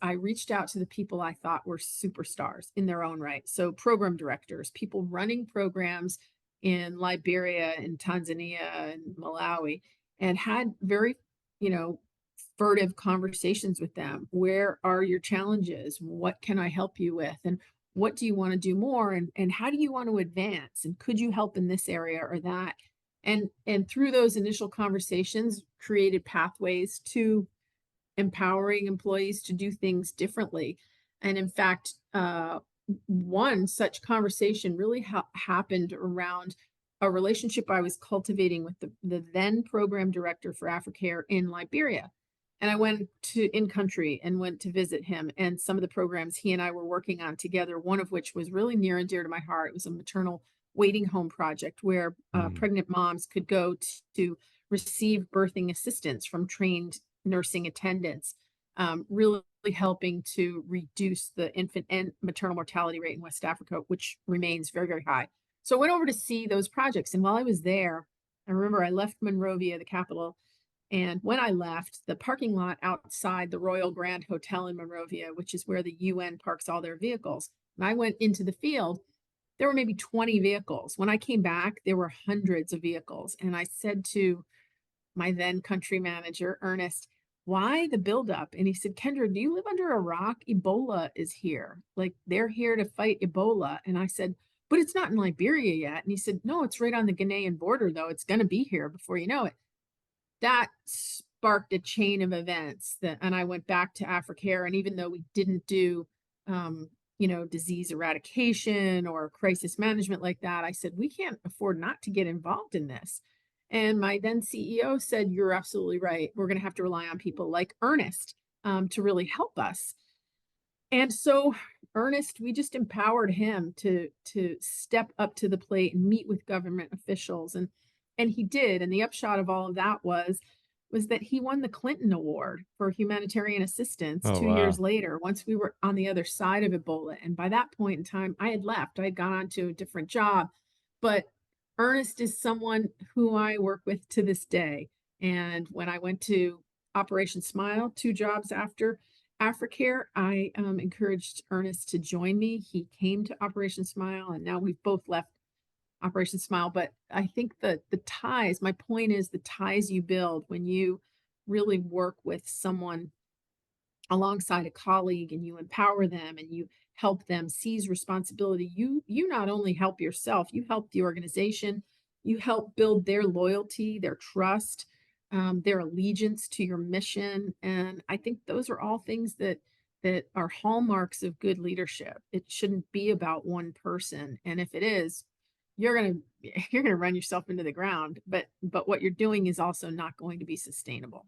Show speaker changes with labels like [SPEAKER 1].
[SPEAKER 1] I reached out to the people I thought were superstars in their own right. So program directors, people running programs in Liberia and Tanzania and Malawi, and had very, you know, furtive conversations with them. Where are your challenges? What can I help you with? And what do you want to do more? And how do you want to advance? And could you help in this area or that? And through those initial conversations, created pathways to empowering employees to do things differently. And in fact, one such conversation really happened around a relationship I was cultivating with the then program director for Africare in Liberia. And I went to in country and went to visit him and some of the programs he and I were working on together, one of which was really near and dear to my heart. It was a maternal waiting home project where
[SPEAKER 2] Mm.
[SPEAKER 1] pregnant moms could go to receive birthing assistance from trained nursing attendants, really helping to reduce the infant and maternal mortality rate in West Africa, which remains very, very high. So I went over to see those projects. And while I was there, I remember I left Monrovia, the capital. And when I left, the parking lot outside the Royal Grand Hotel in Monrovia, which is where the UN parks all their vehicles, and I went into the field, there were maybe 20 vehicles. When I came back, there were hundreds of vehicles. And I said to my then country manager, Ernest, why the buildup? And he said, Kendra, do you live under a rock? Ebola is here. Like they're here to fight Ebola. And I said, but it's not in Liberia yet. And he said, no, it's right on the Ghanaian border, though. It's going to be here before you know it. That sparked a chain of events and I went back to Africare. And even though we didn't do, disease eradication or crisis management like that, I said, we can't afford not to get involved in this. And my then CEO said, you're absolutely right. We're going to have to rely on people like Ernest to really help us. And so Ernest, we just empowered him to step up to the plate and meet with government officials. And he did. And the upshot of all of that was that he won the Clinton Award for humanitarian assistance
[SPEAKER 2] Oh,
[SPEAKER 1] 2 years
[SPEAKER 2] wow.
[SPEAKER 1] later, once we were on the other side of Ebola. And by that point in time, I had left. I had gone on to a different job. But Ernest is someone who I work with to this day. And when I went to Operation Smile, 2 jobs after Africare, I encouraged Ernest to join me. He came to Operation Smile, and now we've both left Operation Smile. But I think that the ties, my point is the ties you build when you really work with someone alongside a colleague and you empower them and you help them seize responsibility, you not only help yourself, you help the organization, you help build their loyalty, their trust, their allegiance to your mission. And I think those are all things that are hallmarks of good leadership. It shouldn't be about one person. And if it is, you're gonna you're gonna run yourself into the ground. But what you're doing is also not going to be sustainable.